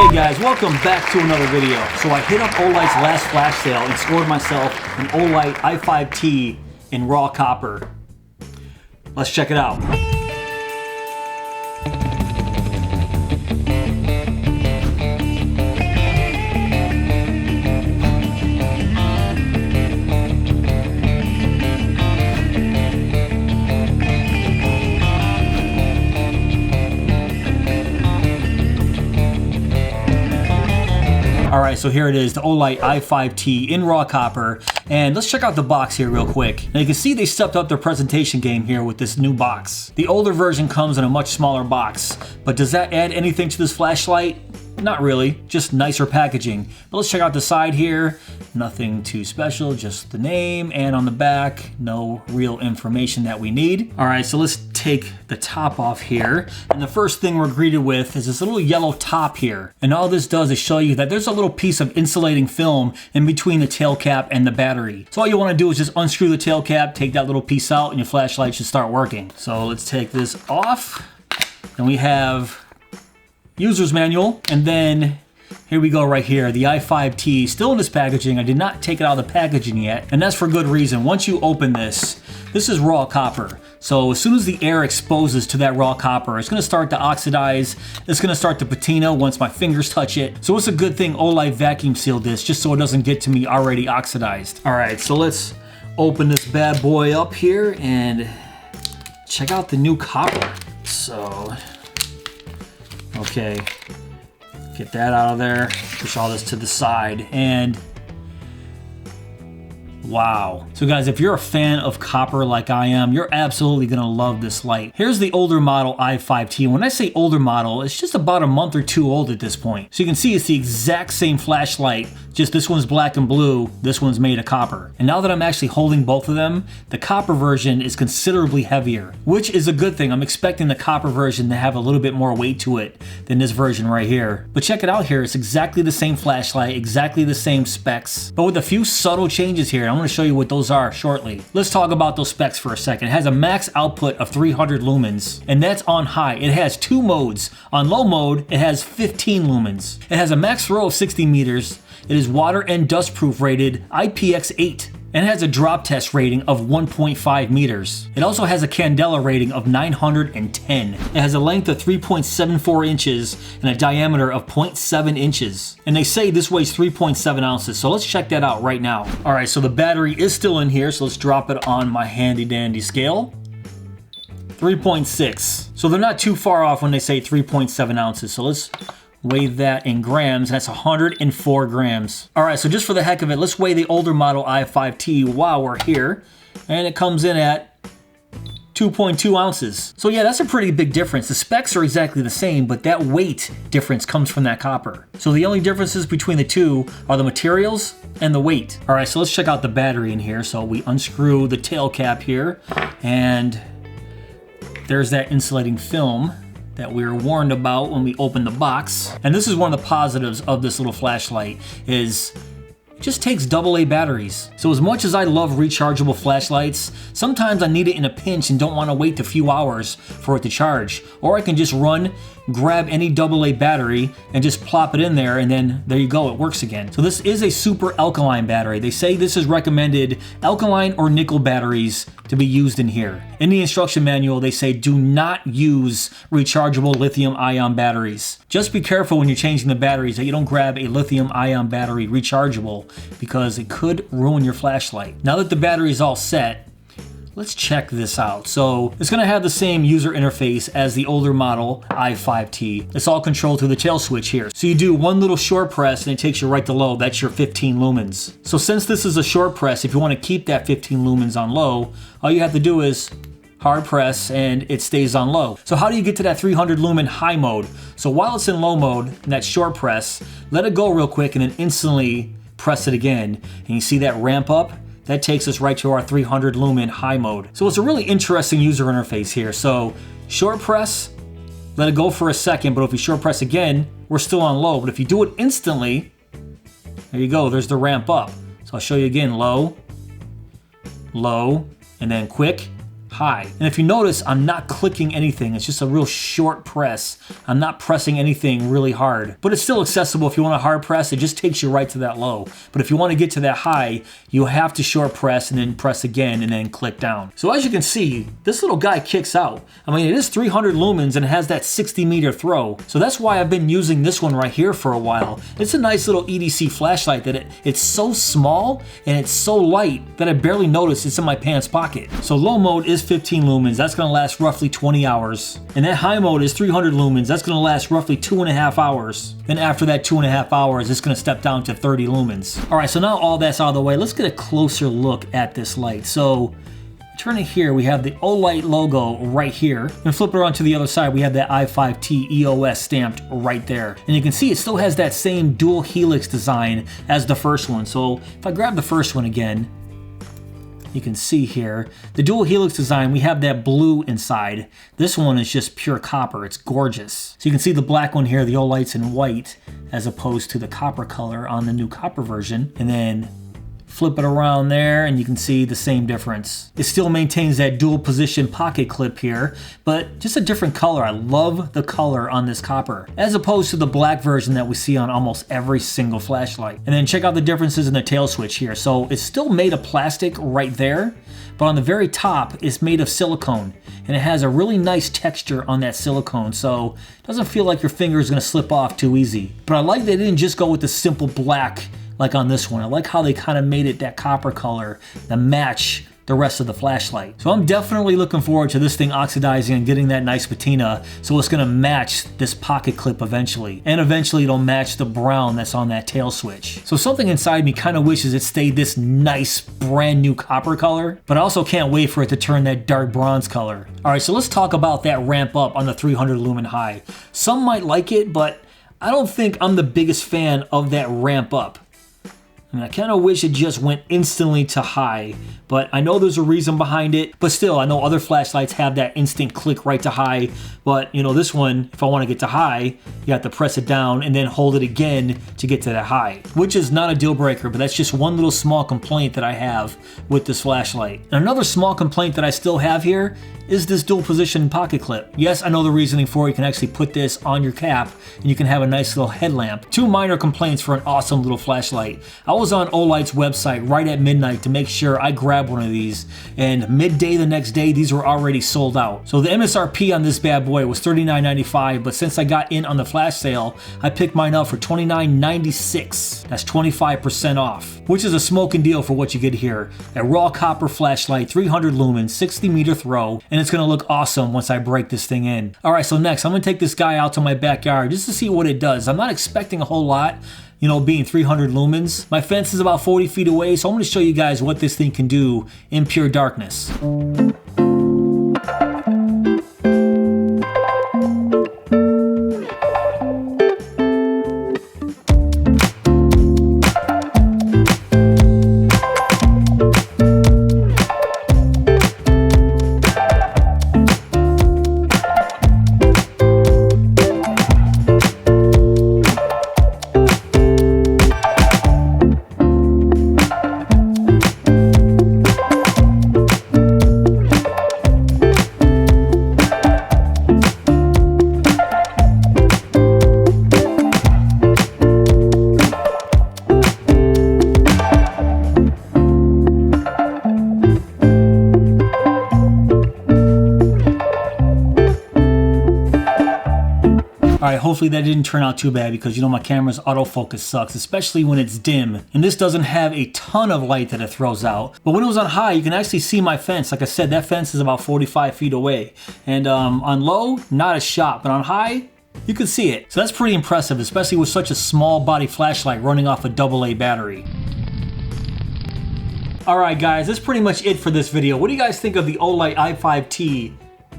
Hey guys, welcome back to another video. So I hit up Olight's last flash sale and scored myself an Olight i5T in raw copper. Let's check it out. Alright, so here it is, the Olight i5T in raw copper, and let's check out the box here real quick. Now you can see they stepped up their presentation game here with this new box. The older version comes in a much smaller box, but does that add anything to this flashlight? Not really, just nicer packaging. But let's check out the side here. Nothing too special, just the name, and on the back, no real information that we need. All right, so let's take the top off here. And the first thing we're greeted with is this little yellow top here. And all this does is show you that there's a little piece of insulating film in between the tail cap and the battery. So all you wanna do is just unscrew the tail cap, take that little piece out, and your flashlight should start working. So let's take this off. And we have user's manual, and then here we go right here, the i5T still in this packaging. I did not take it out of the packaging yet, and that's for good reason. Once you open this is raw copper. So as soon as the air exposes to that raw copper, it's gonna start to oxidize, it's gonna start to patina once my fingers touch it. So it's a good thing Olight vacuum sealed this, just so it doesn't get to me already oxidized. All right, so let's open this bad boy up here and check out the new copper. So, okay, get that out of there, push all this to the side, and wow. So guys, if you're a fan of copper like I am, you're absolutely gonna love this light. Here's the older model i5T. When I say older model, it's just about a month or two old at this point. So you can see it's the exact same flashlight, just this one's black and blue, this one's made of copper. And now that I'm actually holding both of them, the copper version is considerably heavier, which is a good thing. I'm expecting the copper version to have a little bit more weight to it than this version right here. But check it out here, it's exactly the same flashlight, exactly the same specs, but with a few subtle changes here. I'm gonna show you what those are shortly. Let's talk about those specs for a second. It has a max output of 300 lumens, and that's on high. It has two modes. On low mode, it has 15 lumens. It has a max throw of 60 meters. It is water and dust proof rated IPX8. And it has a drop test rating of 1.5 meters. It also has a candela rating of 910. It has a length of 3.74 inches and a diameter of 0.7 inches. And they say this weighs 3.7 ounces, so let's check that out right now. All right, so the battery is still in here, so let's drop it on my handy dandy scale. 3.6. So they're not too far off when they say 3.7 ounces, so let's weigh that in grams. That's 104 grams. All right, so just for the heck of it, let's weigh the older model i5T while we're here. And it comes in at 2.2 ounces. So yeah, that's a pretty big difference. The specs are exactly the same, but that weight difference comes from that copper. So the only differences between the two are the materials and the weight. All right, so let's check out the battery in here. So we unscrew the tail cap here, and there's that insulating film that we were warned about when we opened the box. And this is one of the positives of this little flashlight, is it just takes AA batteries. So as much as I love rechargeable flashlights, sometimes I need it in a pinch and don't want to wait a few hours for it to charge. Or I can just run, grab any AA battery and just plop it in there, and then there you go, it works again. So this is a super alkaline battery. They say this is recommended alkaline or nickel batteries to be used in here. In the instruction manual, they say do not use rechargeable lithium ion batteries. Just be careful when you're changing the batteries that you don't grab a lithium ion battery rechargeable, because it could ruin your flashlight. Now that the battery is all set, let's check this out. So it's gonna have the same user interface as the older model i5T. It's all controlled through the tail switch here. So you do one little short press and it takes you right to low. That's your 15 lumens. So since this is a short press, if you wanna keep that 15 lumens on low, all you have to do is hard press and it stays on low. So how do you get to that 300 lumen high mode? So while it's in low mode, in that short press, let it go real quick and then instantly press it again. And you see that ramp up? That takes us right to our 300 lumen high mode. So it's a really interesting user interface here. So short press, let it go for a second, but if you short press again, we're still on low. But if you do it instantly, there you go, there's the ramp up. So I'll show you again, low, low, and then quick, high. And if you notice, I'm not clicking anything. It's just a real short press. I'm not pressing anything really hard, but it's still accessible. If you want to hard press, it just takes you right to that low. But if you want to get to that high, you have to short press and then press again and then click down. So as you can see, this little guy kicks out. I mean, it is 300 lumens and it has that 60-meter throw. So that's why I've been using this one right here for a while. It's a nice little EDC flashlight that it's so small and it's so light that I barely notice it's in my pants pocket. So low mode is 15 lumens. That's going to last roughly 20 hours. And that high mode is 300 lumens. That's going to last roughly 2.5 hours. Then after that 2.5 hours, it's going to step down to 30 lumens. All right, so now all that's out of the way, let's get a closer look at this light. So turn it here, we have the Olight logo right here. And flip it around to the other side, we have that i5T EOS stamped right there. And you can see it still has that same dual helix design as the first one. So if I grab the first one again, you can see here, the dual helix design, we have that blue inside. This one is just pure copper. It's gorgeous. So you can see the black one here, the Olight's in white, as opposed to the copper color on the new copper version. And then flip it around there and you can see the same difference. It still maintains that dual position pocket clip here, but just a different color. I love the color on this copper, as opposed to the black version that we see on almost every single flashlight. And then check out the differences in the tail switch here. So it's still made of plastic right there, but on the very top it's made of silicone. And it has a really nice texture on that silicone, so it doesn't feel like your finger is gonna slip off too easy. But I like they didn't just go with the simple black like on this one. I like how they kind of made it that copper color that match the rest of the flashlight. So I'm definitely looking forward to this thing oxidizing and getting that nice patina, so it's gonna match this pocket clip eventually. And eventually it'll match the brown that's on that tail switch. So something inside me kind of wishes it stayed this nice brand new copper color, but I also can't wait for it to turn that dark bronze color. All right, so let's talk about that ramp up on the 300 lumen high. Some might like it, but I don't think I'm the biggest fan of that ramp up. And I kind of wish it just went instantly to high, but I know there's a reason behind it. But still, I know other flashlights have that instant click right to high, but you know, this one, if I want to get to high, you have to press it down and then hold it again to get to that high, which is not a deal breaker, but that's just one little small complaint that I have with this flashlight. And another small complaint that I still have here is this dual position pocket clip. Yes, I know the reasoning for it. You can actually put this on your cap and you can have a nice little headlamp. Two minor complaints for an awesome little flashlight. I was on Olight's website right at midnight to make sure I grabbed one of these, and midday the next day these were already sold out. So the MSRP on this bad boy was $39.95, but since I got in on the flash sale, I picked mine up for $29.96. That's 25% off, which is a smoking deal for what you get here. A raw copper flashlight, 300 lumens, 60-meter throw, and it's gonna look awesome once I break this thing in. All right, so next I'm gonna take this guy out to my backyard just to see what it does. I'm not expecting a whole lot, you know, being 300 lumens. My fence is about 40 feet away, so I'm gonna show you guys what this thing can do in pure darkness. Alright, hopefully that didn't turn out too bad, because you know my camera's autofocus sucks, especially when it's dim. And this doesn't have a ton of light that it throws out. But when it was on high, you can actually see my fence. Like I said, that fence is about 45 feet away. And on low, not a shot, but on high, you can see it. So that's pretty impressive, especially with such a small body flashlight running off a AA battery. Alright guys, that's pretty much it for this video. What do you guys think of the Olight i5T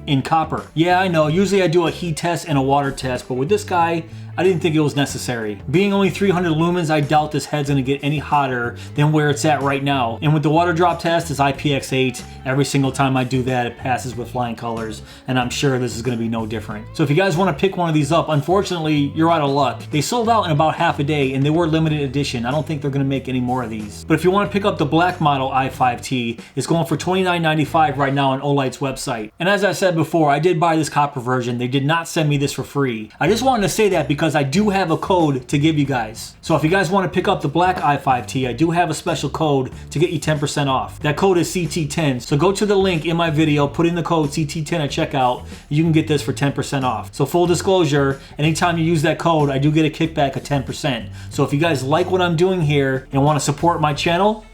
in copper? Yeah, I know, usually I do a heat test and a water test, but with this guy, I didn't think it was necessary. Being only 300 lumens, I doubt this head's gonna get any hotter than where it's at right now. And with the water drop test, it's IPX8. Every single time I do that, it passes with flying colors, and I'm sure this is gonna be no different. So if you guys wanna pick one of these up, unfortunately, you're out of luck. They sold out in about half a day, and they were limited edition. I don't think they're gonna make any more of these. But if you wanna pick up the black model i5T, it's going for $29.95 right now on Olight's website. And as I said before, I did buy this copper version. They did not send me this for free. I just wanted to say that because I do have a code to give you guys. So if you guys want to pick up the black i5T, I do have a special code to get you 10% off. That code is CT10. So go to the link in my video, put in the code CT10 at checkout, you can get this for 10% off. So full disclosure, anytime you use that code, I do get a kickback of 10%. So if you guys like what I'm doing here and want to support my channel,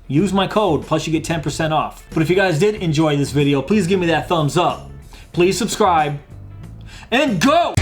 use my code, plus you get 10% off. But if you guys did enjoy this video, please give me that thumbs up. Please subscribe, and go!